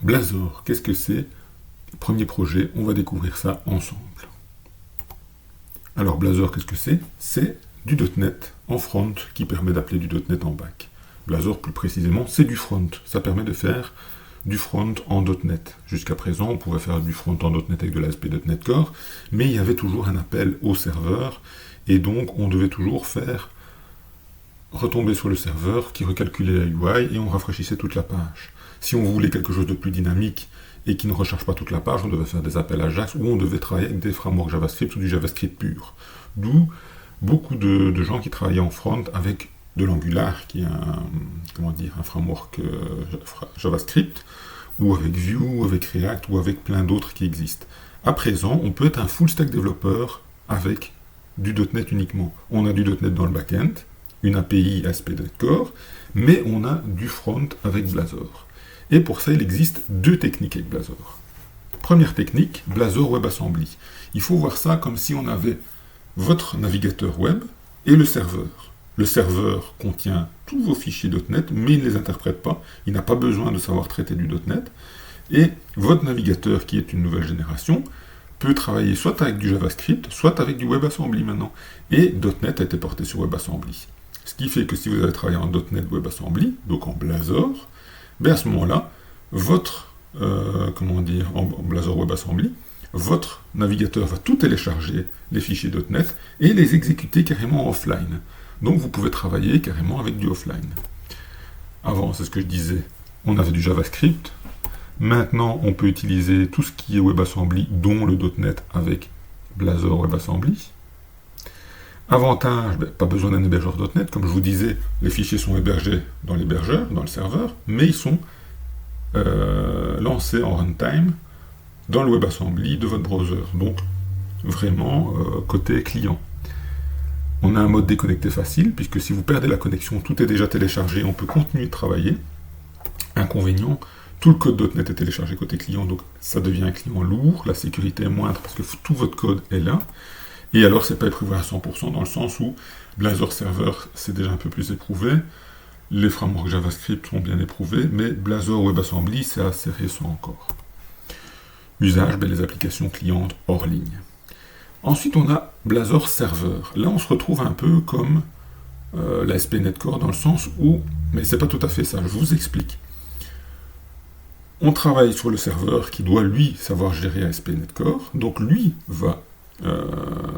Blazor, qu'est-ce que c'est? Premier projet, on va découvrir ça ensemble. Alors Blazor, qu'est-ce que c'est? C'est du .NET en front qui permet d'appeler du .NET en back. Blazor, plus précisément, c'est du front. Ça permet de faire du front en .NET. Jusqu'à présent, on pouvait faire du front en .NET avec de l'ASP.NET Core, mais il y avait toujours un appel au serveur, et donc on devait toujours faire retomber sur le serveur qui recalculait la UI et on rafraîchissait toute la page. Si on voulait quelque chose de plus dynamique et qui ne recharge pas toute la page, on devait faire des appels Ajax ou on devait travailler avec des frameworks JavaScript ou du JavaScript pur. D'où beaucoup de gens qui travaillaient en front avec de l'Angular, qui est un framework JavaScript, ou avec Vue, ou avec React, ou avec plein d'autres qui existent. À présent, on peut être un full stack développeur avec du .NET uniquement. On a du .NET dans le back-end, une API ASP.NET Core, mais on a du front avec Blazor. Et pour ça, il existe deux techniques avec Blazor. Première technique, Blazor WebAssembly. Il faut voir ça comme si on avait votre navigateur web et le serveur. Le serveur contient tous vos fichiers .NET, mais il ne les interprète pas. Il n'a pas besoin de savoir traiter du .NET. Et votre navigateur, qui est une nouvelle génération, peut travailler soit avec du JavaScript, soit avec du WebAssembly maintenant. Et .NET a été porté sur WebAssembly. Ce qui fait que si vous avez travaillé en .NET WebAssembly, donc en Blazor, ben à ce moment-là, votre, en Blazor WebAssembly, votre navigateur va tout télécharger, les fichiers .NET, et les exécuter carrément offline. Donc vous pouvez travailler carrément avec du offline. Avant, c'est ce que je disais, on avait du JavaScript. Maintenant, on peut utiliser tout ce qui est WebAssembly, dont le .NET avec Blazor WebAssembly. Avantage, pas besoin d'un hébergeur .NET. Comme je vous disais, les fichiers sont hébergés dans l'hébergeur, dans le serveur, mais ils sont lancés en runtime dans le WebAssembly de votre browser. Donc, vraiment, côté client. On a un mode déconnecté facile, puisque si vous perdez la connexion, tout est déjà téléchargé, on peut continuer de travailler. Inconvénient, tout le code .NET est téléchargé côté client, donc ça devient un client lourd, la sécurité est moindre parce que tout votre code est là. Et alors, c'est pas éprouvé à 100% dans le sens où Blazor Server, c'est déjà un peu plus éprouvé, les frameworks JavaScript sont bien éprouvés, mais Blazor WebAssembly, c'est assez récent encore. Usage, les applications clientes hors ligne. Ensuite, on a Blazor Server. Là, on se retrouve un peu comme l'ASP.NET Core dans le sens où, mais c'est pas tout à fait ça, je vous explique. On travaille sur le serveur qui doit, lui, savoir gérer ASP.NET Core, donc lui va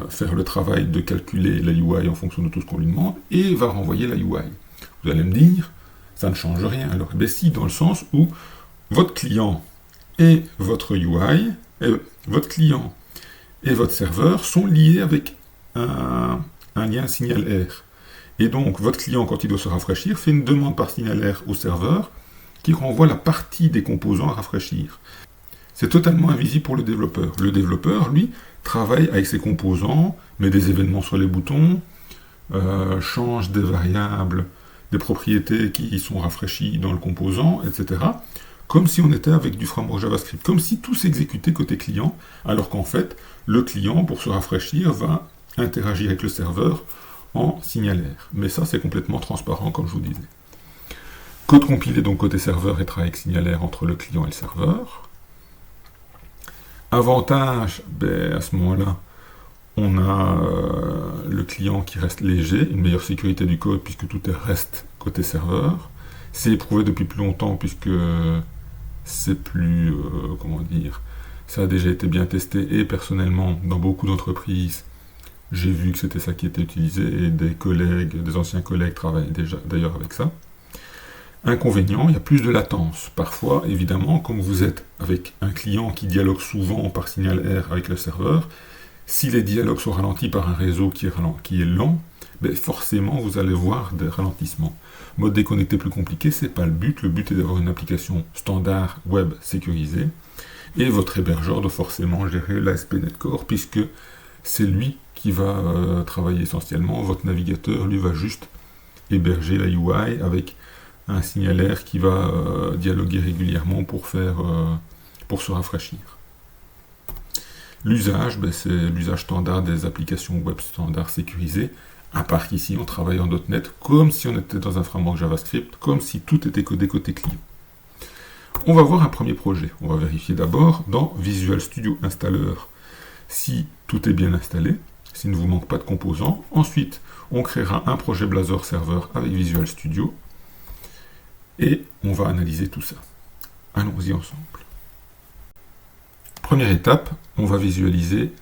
faire le travail de calculer la UI en fonction de tout ce qu'on lui demande, et va renvoyer la UI. Vous allez me dire, ça ne change rien. Alors, si, dans le sens où votre client et votre UI, votre client et votre serveur sont liés avec un lien signal R. Et donc, votre client, quand il doit se rafraîchir, fait une demande par signal R au serveur qui renvoie la partie des composants à rafraîchir. C'est totalement invisible pour le développeur. Le développeur, lui, travaille avec ses composants, met des événements sur les boutons, change des variables, des propriétés qui sont rafraîchies dans le composant, etc. Comme si on était avec du framework JavaScript, comme si tout s'exécutait côté client, alors qu'en fait, le client, pour se rafraîchir, va interagir avec le serveur en signal R. Mais ça, c'est complètement transparent, comme je vous disais. Code compilé, donc côté serveur, et travail avec signal R entre le client et le serveur. Avantage, à ce moment-là, on a le client qui reste léger, une meilleure sécurité du code, puisque tout reste côté serveur. C'est éprouvé depuis plus longtemps, puisque c'est plus, ça a déjà été bien testé, et personnellement, dans beaucoup d'entreprises, j'ai vu que c'était ça qui était utilisé, et des anciens collègues travaillaient déjà d'ailleurs avec ça. Inconvénient, il y a plus de latence. Parfois, évidemment, comme vous êtes avec un client qui dialogue souvent par signal R avec le serveur, si les dialogues sont ralentis par un réseau qui est lent, forcément vous allez voir des ralentissements. Mode déconnecté plus compliqué, c'est pas le but. Le but est d'avoir une application standard web sécurisée. Et votre hébergeur doit forcément gérer l'ASP.NET Core, puisque c'est lui qui va travailler essentiellement. Votre navigateur, lui, va juste héberger la UI avec un signal R qui va dialoguer régulièrement pour se rafraîchir. L'usage, c'est l'usage standard des applications web standard sécurisées, à part qu'ici on travaille en .NET comme si on était dans un framework JavaScript, comme si tout était codé côté client. On va voir un premier projet. On va vérifier d'abord dans Visual Studio Installer si tout est bien installé, s'il ne vous manque pas de composants. Ensuite, on créera un projet Blazor Server avec Visual Studio et on va analyser tout ça. Allons-y ensemble. Première étape, on va visualiser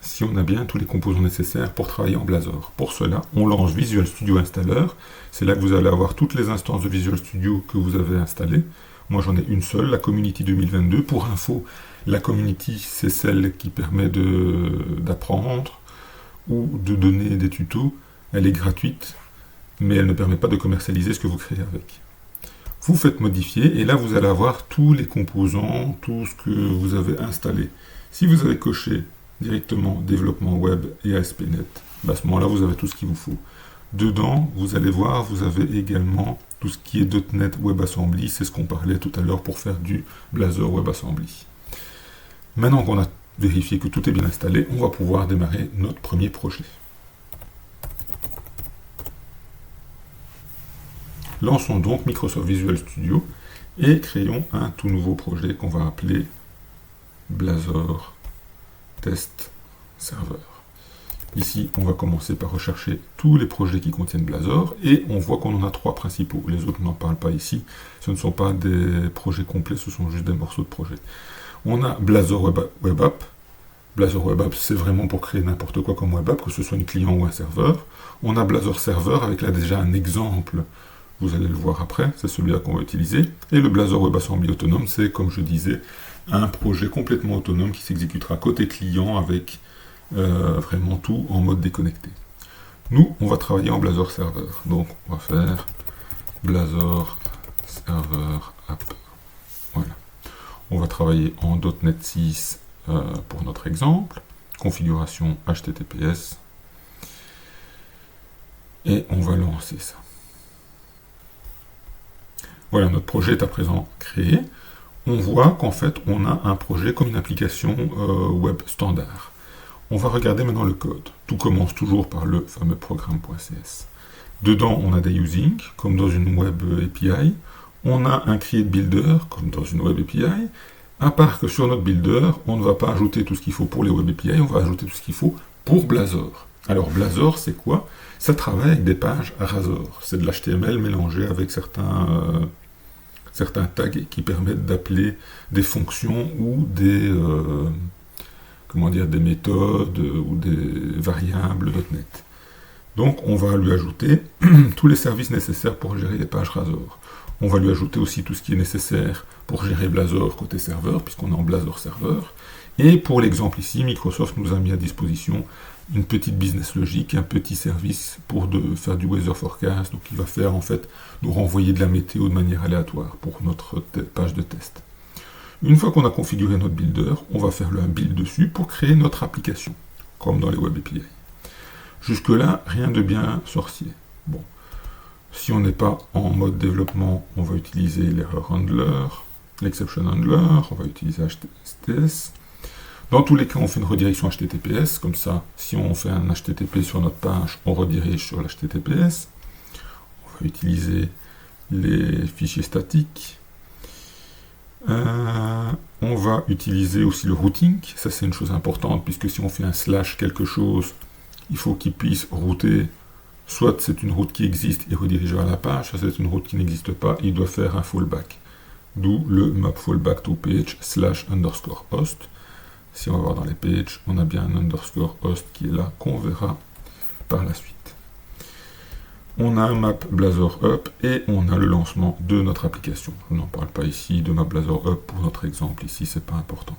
si on a bien tous les composants nécessaires pour travailler en Blazor. Pour cela, on lance Visual Studio Installer. C'est là que vous allez avoir toutes les instances de Visual Studio que vous avez installées. Moi, j'en ai une seule, la Community 2022. Pour info, la Community, c'est celle qui permet d'apprendre ou de donner des tutos. Elle est gratuite, mais elle ne permet pas de commercialiser ce que vous créez avec. Vous faites modifier, et là, vous allez avoir tous les composants, tout ce que vous avez installé. Si vous avez coché directement développement web et ASP.NET, à ce moment-là, vous avez tout ce qu'il vous faut. Dedans, vous allez voir, vous avez également tout ce qui est .NET WebAssembly, c'est ce qu'on parlait tout à l'heure pour faire du Blazor WebAssembly. Maintenant qu'on a vérifié que tout est bien installé, on va pouvoir démarrer notre premier projet. Lançons donc Microsoft Visual Studio et créons un tout nouveau projet qu'on va appeler Blazor Test Server. Ici, on va commencer par rechercher tous les projets qui contiennent Blazor et on voit qu'on en a 3 principaux. Les autres, n'en parlent pas ici. Ce ne sont pas des projets complets, ce sont juste des morceaux de projets. On a Blazor Web App. Blazor Web App, c'est vraiment pour créer n'importe quoi comme Web App, que ce soit un client ou un serveur. On a Blazor Server avec là déjà un exemple. Vous allez le voir après, c'est celui-là qu'on va utiliser. Et le Blazor WebAssembly autonome, c'est, comme je disais, un projet complètement autonome qui s'exécutera côté client avec vraiment tout en mode déconnecté. Nous, on va travailler en Blazor Server. Donc, on va faire Blazor Server App. Voilà. On va travailler en .NET 6 pour notre exemple. Configuration HTTPS. Et on va lancer ça. Voilà, notre projet est à présent créé. On voit qu'en fait, on a un projet comme une application web standard. On va regarder maintenant le code. Tout commence toujours par le fameux programme.cs. Dedans, on a des using, comme dans une web API. On a un create builder, comme dans une web API. À part que sur notre builder, on ne va pas ajouter tout ce qu'il faut pour les web API, on va ajouter tout ce qu'il faut pour Blazor. Alors Blazor, c'est quoi? Ça travaille avec des pages Razor. C'est de l'HTML mélangé avec certains tags qui permettent d'appeler des fonctions ou des méthodes ou des variables .NET. Donc on va lui ajouter tous les services nécessaires pour gérer les pages Razor. On va lui ajouter aussi tout ce qui est nécessaire pour gérer Blazor côté serveur, puisqu'on est en Blazor serveur. Et pour l'exemple ici, Microsoft nous a mis à disposition une petite business logic, un petit service pour faire du weather forecast. Donc il va faire en fait nous renvoyer de la météo de manière aléatoire pour notre page de test. Une fois qu'on a configuré notre builder, on va faire un build dessus pour créer notre application, comme dans les web API. Jusque-là, rien de bien sorcier. Bon. Si on n'est pas en mode développement, on va utiliser l'error handler, l'exception handler, on va utiliser HTTPS. Dans tous les cas, on fait une redirection HTTPS, comme ça, si on fait un HTTP sur notre page, on redirige sur l'HTTPS. On va utiliser les fichiers statiques. On va utiliser aussi le routing, ça c'est une chose importante, puisque si on fait un slash quelque chose, il faut qu'il puisse router. Soit c'est une route qui existe et redirige vers la page, soit c'est une route qui n'existe pas, il doit faire un fallback. D'où le map fallback to page / _host. Si on va voir dans les pages, on a bien un underscore host qui est là, qu'on verra par la suite. On a un map Blazor up et on a le lancement de notre application. Je n'en parle pas ici de map Blazor up pour notre exemple, ici c'est pas important.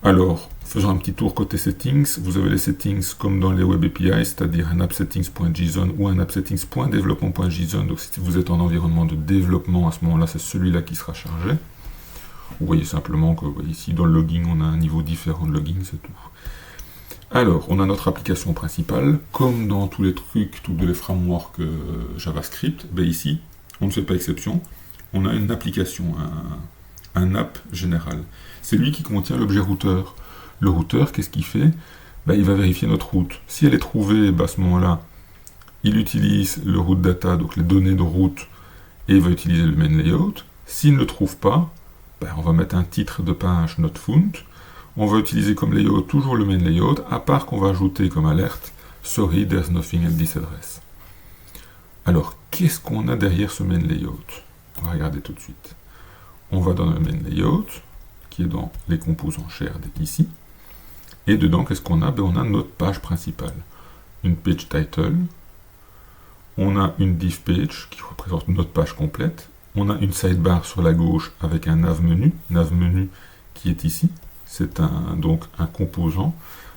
Alors, faisons un petit tour côté settings. Vous avez les settings comme dans les web API, c'est-à-dire un appsettings.json ou un appsettings.development.json. Donc si vous êtes en environnement de développement, à ce moment-là, c'est celui-là qui sera chargé. Vous voyez simplement que ici, dans le logging, on a un niveau différent de logging, c'est tout. Alors, on a notre application principale. Comme dans tous les trucs, tous les frameworks JavaScript, ben ici, on ne fait pas exception. On a une application, un app général. C'est lui qui contient l'objet routeur. Le routeur, qu'est-ce qu'il fait? Ben, il va vérifier notre route. Si elle est trouvée, ben, à ce moment-là, il utilise le route data, donc les données de route, et il va utiliser le main layout. S'il ne le trouve pas, on va mettre un titre de page not found. On va utiliser comme layout toujours le main layout, à part qu'on va ajouter comme alerte sorry, there's nothing at this address. Alors, qu'est-ce qu'on a derrière ce main layout? On va regarder tout de suite. On va dans le main layout, qui est dans les composants shared ici. Et dedans, qu'est-ce qu'on a? On a notre page principale. Une page title. On a une div page qui représente notre page complète. On a une sidebar sur la gauche avec un nav menu qui est ici. C'est donc un composant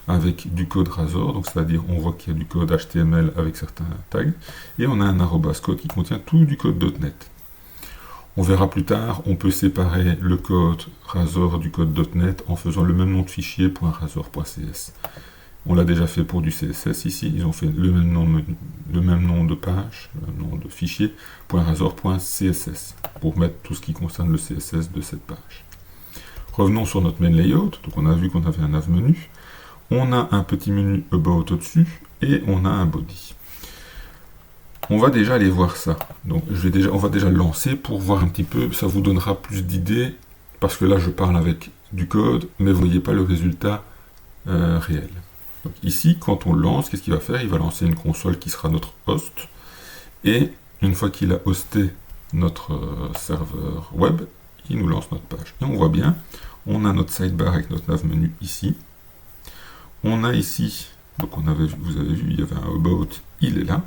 avec du code Razor, donc c'est-à-dire on voit qu'il y a du code HTML avec certains tags, et on a un arrobas code qui contient tout du code .NET. On verra plus tard, on peut séparer le code Razor du code .NET en faisant le même nom de fichier .razor.cs. On l'a déjà fait pour du CSS ici, ils ont fait le même nom de page, le même nom de fichier .razor.css pour mettre tout ce qui concerne le CSS de cette page. Revenons sur notre main layout, donc on a vu qu'on avait un nav menu, on a un petit menu about au-dessus et on a un body. On va déjà aller voir ça, donc on va déjà le lancer pour voir un petit peu, ça vous donnera plus d'idées, parce que là je parle avec du code, mais vous ne voyez pas le résultat réel. Donc ici, quand on le lance, qu'est-ce qu'il va faire? Il va lancer une console qui sera notre host, et une fois qu'il a hosté notre serveur web, il nous lance notre page. Et on voit bien, on a notre sidebar avec notre nav menu ici. On a ici, donc vous avez vu, il y avait un about, il est là,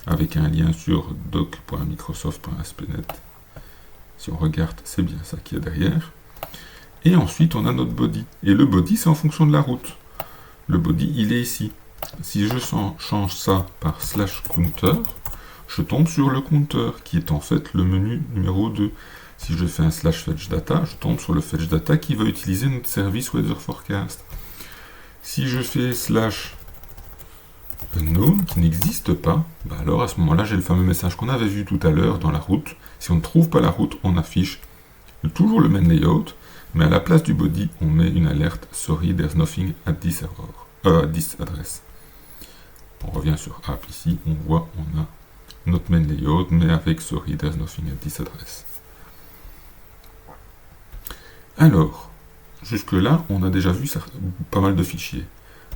avec un lien sur doc.microsoft.aspnet. Si on regarde, c'est bien ça qui est derrière. Et ensuite, on a notre body. Et le body, c'est en fonction de la route. Le body, il est ici. Si je change ça par /counter, je tombe sur le counter, qui est en fait le menu numéro 2. Si je fais un /fetchData, je tombe sur le fetchData qui va utiliser notre service Weather Forecast. Si je fais /unknown, qui n'existe pas, alors à ce moment-là, j'ai le fameux message qu'on avait vu tout à l'heure dans la route. Si on ne trouve pas la route, on affiche toujours le main layout, mais à la place du body, on met une alerte « Sorry, there's nothing at this address ». On revient sur App ici, on voit, on a notre main layout, mais avec « Sorry, there's nothing at this address ». Alors, jusque-là, on a déjà vu pas mal de fichiers.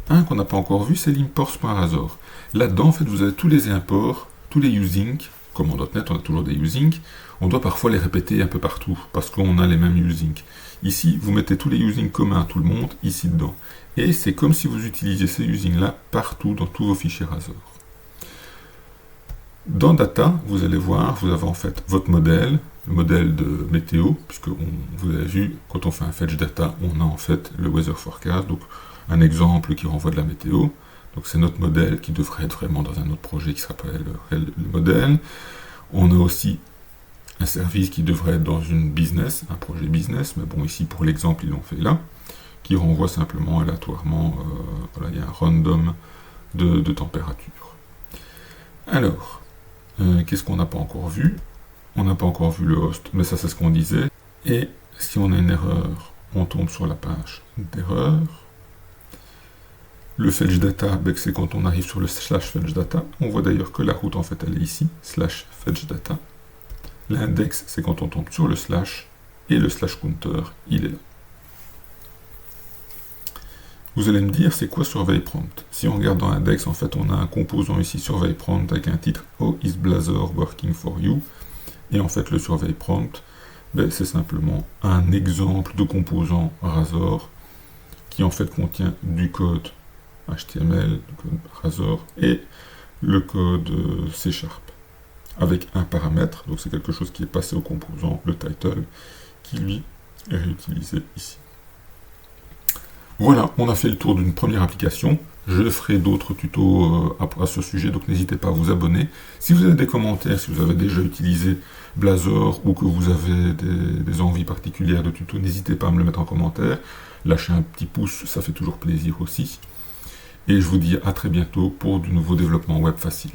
Un qu'on n'a pas encore vu, c'est l'imports.razor. Là-dedans, en fait, vous avez tous les imports, tous les using. Comme en .NET, on a toujours des using. On doit parfois les répéter un peu partout, parce qu'on a les mêmes using. Ici, vous mettez tous les using communs à tout le monde, ici dedans. Et c'est comme si vous utilisiez ces using-là partout, dans tous vos fichiers Razor. Dans Data, vous allez voir, vous avez en fait votre modèle, le modèle de météo, puisque vous avez vu, quand on fait un fetch data, on a en fait le weather forecast, donc un exemple qui renvoie de la météo. Donc c'est notre modèle qui devrait être vraiment dans un autre projet qui s'appelle le modèle. On a aussi un service qui devrait être dans une business, un projet business, mais bon ici pour l'exemple ils l'ont fait là, qui renvoie simplement aléatoirement, voilà, il y a un random de température. Alors, qu'est-ce qu'on n'a pas encore vu? On n'a pas encore vu le host, mais ça c'est ce qu'on disait. Et si on a une erreur, on tombe sur la page d'erreur. Le fetch data, c'est quand on arrive sur le /fetch data. On voit d'ailleurs que la route en fait elle est ici, /fetch data. L'index, c'est quand on tombe sur le slash, et le /counter, il est là. Vous allez me dire, c'est quoi surveille prompt? Si on regarde dans index, en fait, on a un composant ici, surveille prompt, avec un titre How is Blazor working for you? Et en fait, le surveille prompt, c'est simplement un exemple de composant Razor qui en fait contient du code HTML, du code Razor et le code C# avec un paramètre. Donc c'est quelque chose qui est passé au composant, le title, qui lui est réutilisé ici. Voilà, on a fait le tour d'une première application. Je ferai d'autres tutos à ce sujet, donc n'hésitez pas à vous abonner. Si vous avez des commentaires, si vous avez déjà utilisé Blazor ou que vous avez des envies particulières de tutos, n'hésitez pas à me le mettre en commentaire. Lâchez un petit pouce, ça fait toujours plaisir aussi. Et je vous dis à très bientôt pour du nouveau développement web facile.